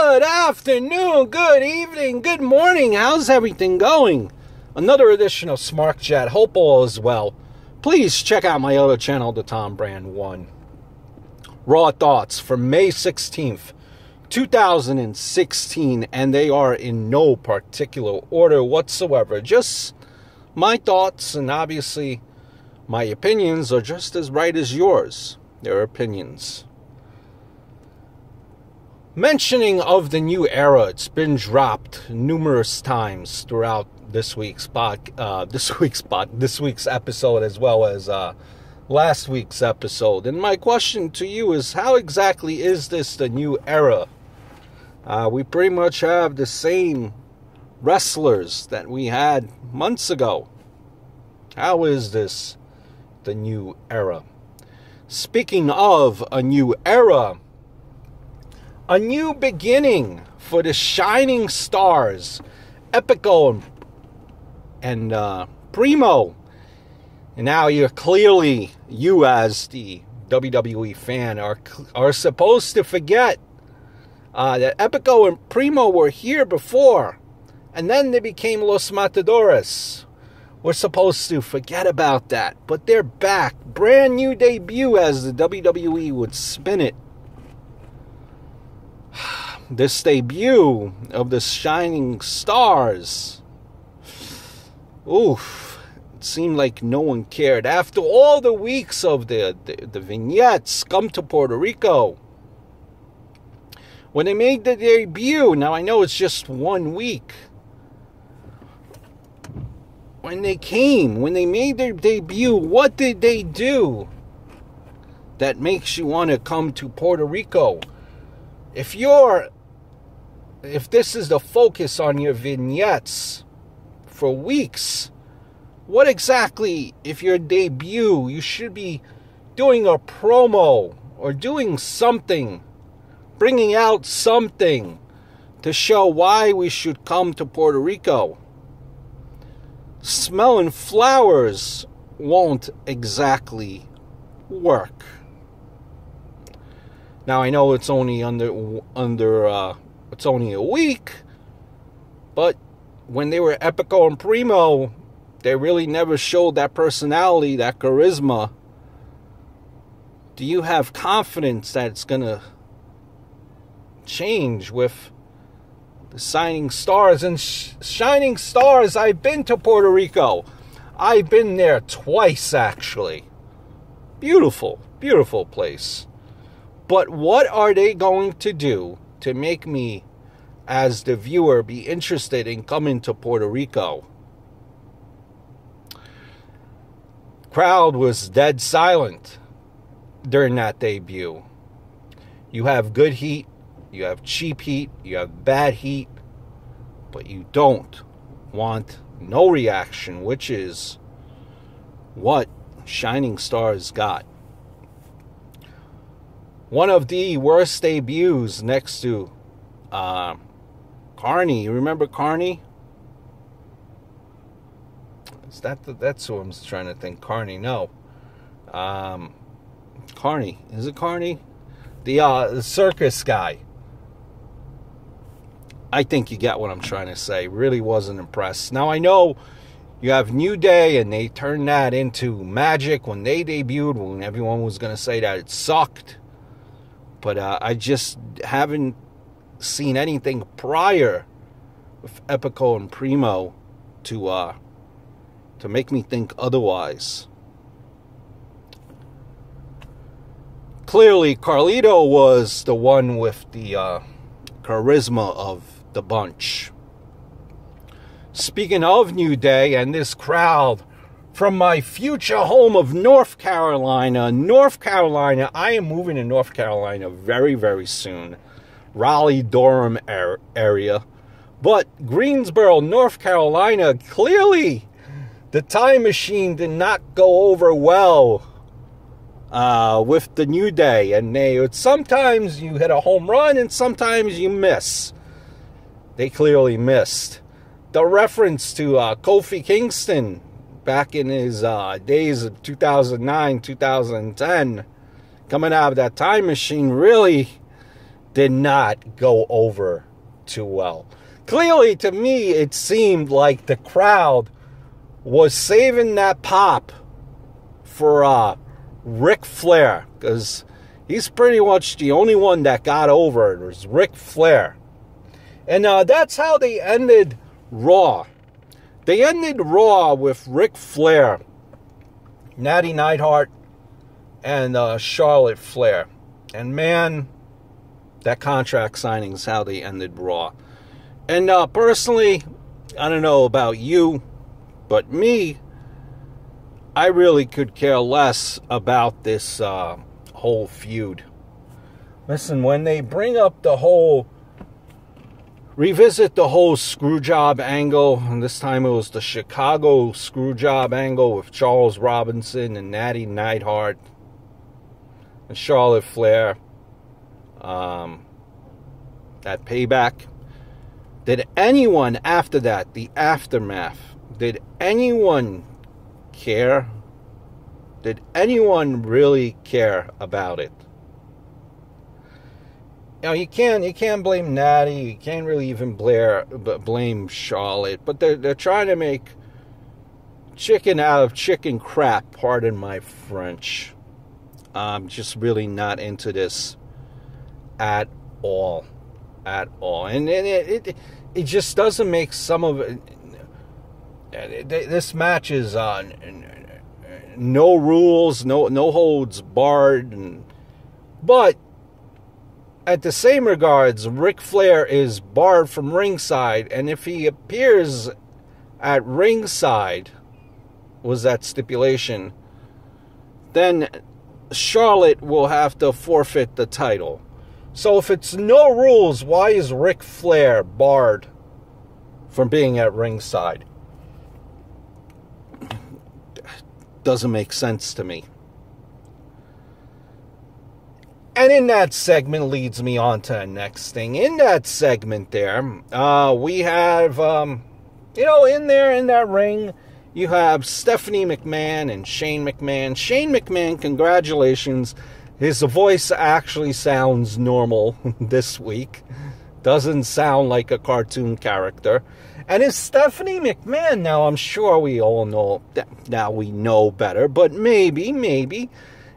Good afternoon, good evening, good morning. How's everything going? Another edition of Smart Chat. Hope all is well. Please check out my other channel, the Tom Brand 1. Raw thoughts from May 16th, 2016, and they are in no particular order whatsoever. Just my thoughts, and obviously my opinions are just as right as yours. They're opinions. Mentioning of the new era, it's been dropped numerous times throughout this week's episode, as well as last week's episode. And my question to you is, how exactly is this the new era? We pretty much have the same wrestlers that we had months ago. How is this the new era? Speaking of a new era, a new beginning for the shining stars, Epico and Primo. And now you as the WWE fan, are supposed to forget that Epico and Primo were here before, and then they became Los Matadores. We're supposed to forget about that, but they're back. Brand new debut, as the WWE would spin it. This debut of the Shining Stars, it seemed like no one cared. After all the weeks of the vignettes, come to Puerto Rico. When they made the debut, now I know it's just 1 week. When they made their debut, what did they do that makes you want to come to Puerto Rico? If this is the focus on your vignettes for weeks, what exactly, if your debut, you should be doing a promo or doing something, bringing out something to show why we should come to Puerto Rico. Smelling flowers won't exactly work. Now I know it's only it's only a week, but when they were Epico and Primo, they really never showed that personality, that charisma. Do you have confidence that it's gonna change with the Shining Stars? And Shining Stars, I've been to Puerto Rico. I've been there twice, actually. Beautiful, beautiful place. But what are they going to do to make me, as the viewer, be interested in coming to Puerto Rico? Crowd was dead silent during that debut. You have good heat, you have cheap heat, you have bad heat, but you don't want no reaction, which is what Shining Stars got. One of the worst debuts next to Carney. You remember Carney? That's who I'm trying to think. Carney, no. Carney. Is it Carney? The circus guy. I think you get what I'm trying to say. Really wasn't impressed. Now I know you have New Day, and they turned that into magic when they debuted, when everyone was going to say that it sucked. But I just haven't seen anything prior with Epico and Primo to make me think otherwise. Clearly, Carlito was the one with the charisma of the bunch. Speaking of New Day and this crowd, from my future home of North Carolina, I am moving to North Carolina very, very soon. Raleigh-Durham area. But Greensboro, North Carolina, clearly the time machine did not go over well with the New Day. And sometimes you hit a home run and sometimes you miss. They clearly missed. The reference to Kofi Kingston back in his days of 2009, 2010, coming out of that time machine really did not go over too well. Clearly, to me, it seemed like the crowd was saving that pop for Ric Flair, because he's pretty much the only one that got over. It was Ric Flair. And that's how they ended Raw. They ended Raw with Ric Flair, Natty Neidhart, and Charlotte Flair. And man, that contract signing is how they ended Raw. And personally, I don't know about you, but me, I really could care less about this whole feud. Listen, when they bring up revisit the whole screwjob angle, and this time it was the Chicago screwjob angle with Charles Robinson and Natty Neidhart and Charlotte Flair, that Payback. Did anyone after that, the aftermath, did anyone care? Did anyone really care about it? You know, you can't blame Natty. You can't really even blame Charlotte. But they're trying to make chicken out of chicken crap. Pardon my French. I'm just really not into this at all. At all. And it just doesn't make some of it. This match is no rules, no holds barred, but at the same regards, Ric Flair is barred from ringside, and if he appears at ringside, was that stipulation, then Charlotte will have to forfeit the title. So if it's no rules, why is Ric Flair barred from being at ringside? Doesn't make sense to me. And in that segment leads me on to the next thing. In that segment there, we have, in that ring, you have Stephanie McMahon and Shane McMahon. Shane McMahon, congratulations. His voice actually sounds normal this week. Doesn't sound like a cartoon character. And it's Stephanie McMahon. Now, I'm sure we all know, now we know better, but maybe,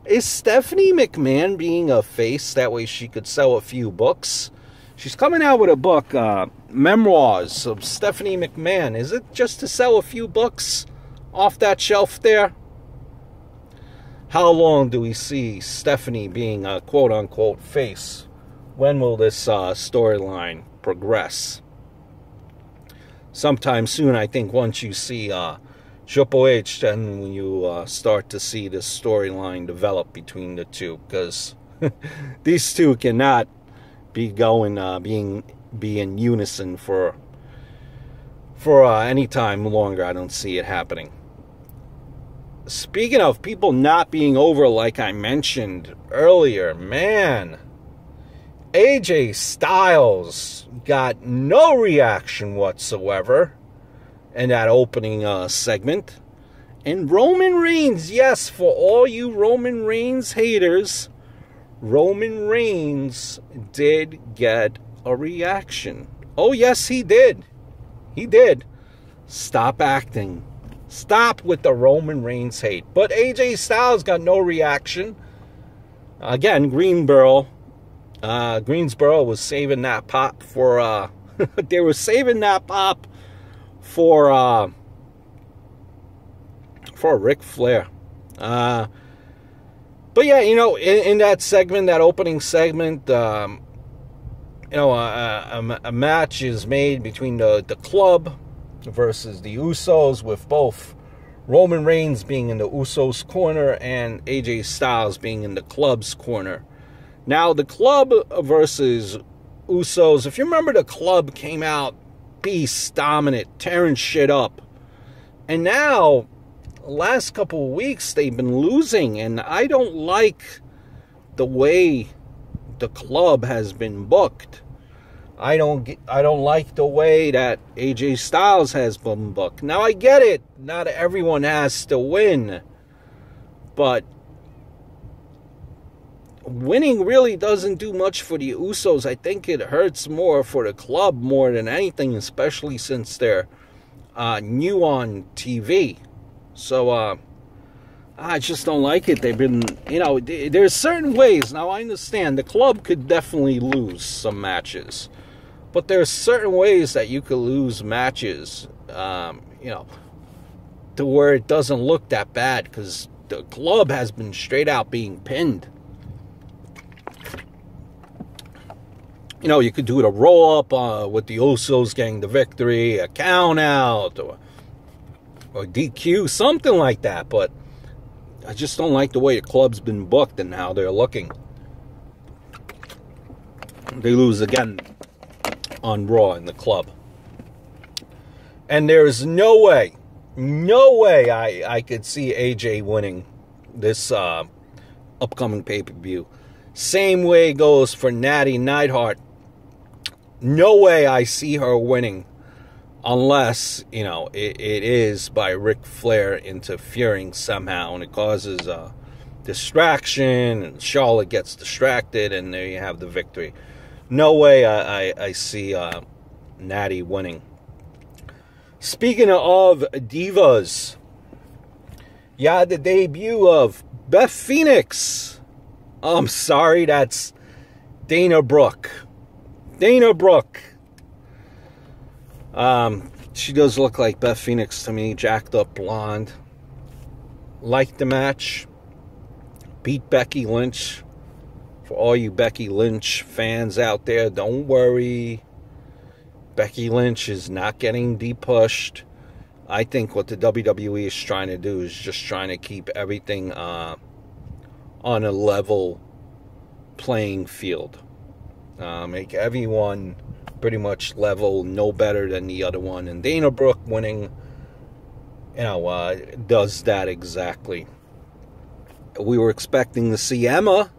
is Stephanie McMahon being a face? That way she could sell a few books. She's coming out with a book, Memoirs of Stephanie McMahon. Is it just to sell a few books off that shelf there? How long do we see Stephanie being a quote-unquote face? When will this storyline progress? Sometime soon, I think, once you see Triple H, then you start to see this storyline develop between the two, because these two cannot be going be in unison for any time longer. I don't see it happening. Speaking of people not being over, like I mentioned earlier, man, AJ Styles got no reaction whatsoever in that opening segment. And Roman Reigns, yes, for all you Roman Reigns haters, Roman Reigns did get a reaction. Oh, yes, he did. He did. Stop acting. Stop with the Roman Reigns hate. But AJ Styles got no reaction. Again, Greensboro was saving that pop for they were saving that pop for Ric Flair. But yeah, in that segment, that opening segment, a match is made between the Club versus the Usos, with both Roman Reigns being in the Usos corner and AJ Styles being in the Club's corner. Now, the Club versus Usos, if you remember, the Club came out beast dominant, tearing shit up. And now, last couple of weeks, they've been losing, and I don't like the way the Club has been booked. I don't like the way that AJ Styles has been booked. Now, I get it. Not everyone has to win. But winning really doesn't do much for the Usos. I think it hurts more for the club more than anything, especially since they're new on TV. So I just don't like it. They've been, there's certain ways. Now, I understand the club could definitely lose some matches. But there's certain ways that you could lose matches, to where it doesn't look that bad. Because the club has been straight out being pinned. You could do it a roll-up with the Usos getting the victory, a count-out, or DQ, something like that. But I just don't like the way the club's been booked and how they're looking. They lose again on Raw in the club. And there's no way I could see AJ winning this upcoming pay-per-view. Same way goes for Natty Neidhart. No way I see her winning unless, it is by Ric Flair interfering somehow and it causes a distraction and Charlotte gets distracted and there you have the victory. No way I see Natty winning. Speaking of divas, the debut of Beth Phoenix. I'm sorry, that's Dana Brooke. Dana Brooke. She does look like Beth Phoenix to me, jacked up blonde. Liked the match. Beat Becky Lynch. For all you Becky Lynch fans out there, don't worry. Becky Lynch is not getting depushed. I think what the WWE is trying to do is just trying to keep everything on a level playing field. Make everyone pretty much level, no better than the other one. And Dana Brooke winning, does that exactly. We were expecting to see Emma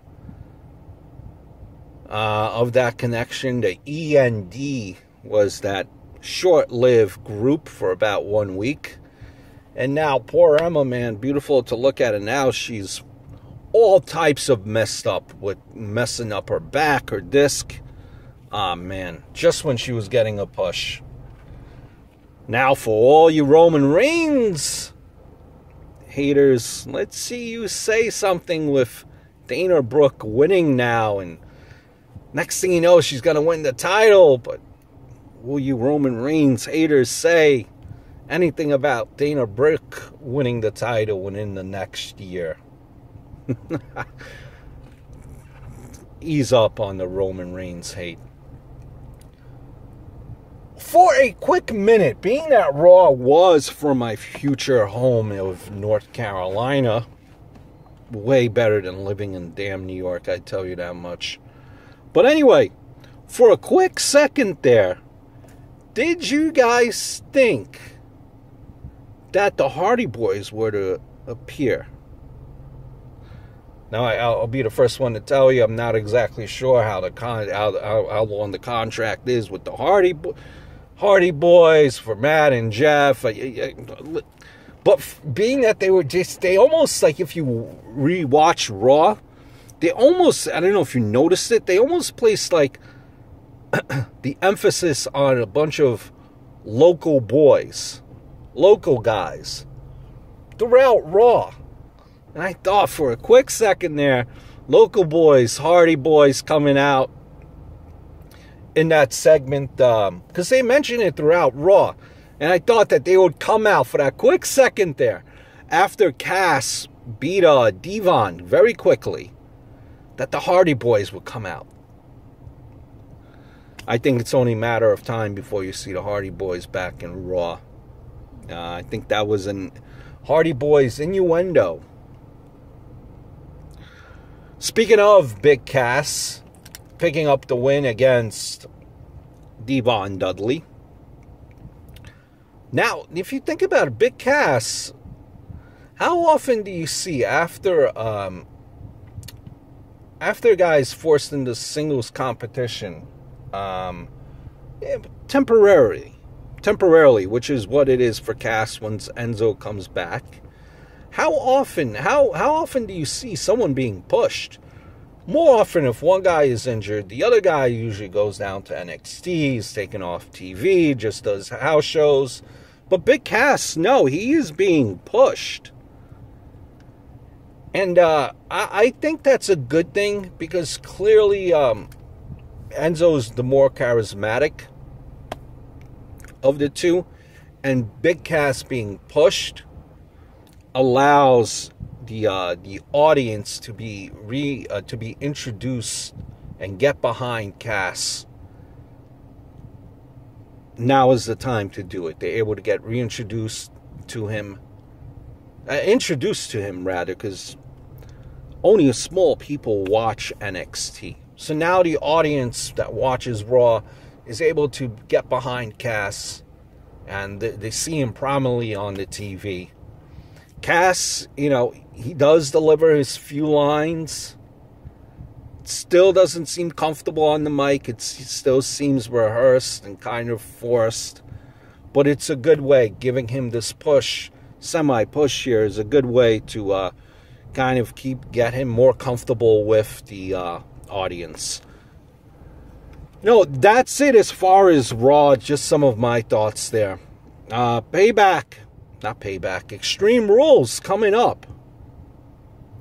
of that connection. The END was that short-lived group for about 1 week. And now, poor Emma, man, beautiful to look at. And now she's all types of messed up with messing up her back, her disc. Man, just when she was getting a push. Now, for all you Roman Reigns haters, let's see you say something with Dana Brooke winning now. And next thing you know, she's going to win the title. But will you Roman Reigns haters say anything about Dana Brooke winning the title within the next year? Ease up on the Roman Reigns hate. For a quick minute, being that Raw was from my future home of North Carolina, way better than living in damn New York, I tell you that much. But anyway, for a quick second there, did you guys think that the Hardy Boys were to appear? Now, I'll be the first one to tell you, I'm not exactly sure how long the contract is with the Hardy Boys for Matt and Jeff. But being that they almost, like, if you rewatch Raw, they almost, I don't know if you noticed it, they almost placed, like, the emphasis on a bunch of local boys, local guys, throughout Raw. And I thought for a quick second there, local boys, Hardy Boys coming out in that segment, because they mentioned it throughout Raw. And I thought that they would come out for that quick second there, after Cass beat Devon very quickly, that the Hardy Boys would come out. I think it's only a matter of time before you see the Hardy Boys back in Raw. I think that was an Hardy Boys innuendo. Speaking of Big Cass picking up the win against Devon Dudley. Now, if you think about it, Big Cass, how often do you see after guys forced into singles competition, temporarily, which is what it is for Cass once Enzo comes back? How often do you see someone being pushed more often, if one guy is injured, the other guy usually goes down to NXT, he's taken off TV, just does house shows. But Big Cass, no, he is being pushed. And I think that's a good thing, because clearly Enzo's the more charismatic of the two. And Big Cass being pushed allows the audience to be introduced and get behind Cass. Now is the time to do it. They're able to get introduced to him, rather, because only a small people watch NXT. So now the audience that watches Raw is able to get behind Cass, and they see him prominently on the TV. Cass, he does deliver his few lines. Still doesn't seem comfortable on the mic. It still seems rehearsed and kind of forced. But it's a good way. Giving him this semi-push here is a good way to kind of get him more comfortable with the audience. That's it as far as Raw. Just some of my thoughts there. Extreme Rules coming up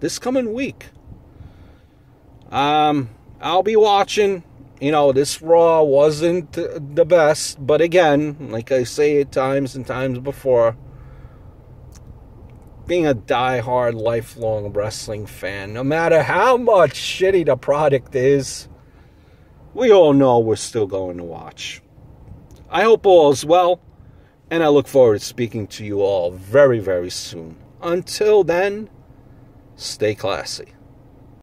this coming week. I'll be watching. This Raw wasn't the best, but again, like I say at times and times before, being a die-hard, lifelong wrestling fan, no matter how much shitty the product is, we all know we're still going to watch. I hope all is well, and I look forward to speaking to you all very, very soon. Until then, stay classy.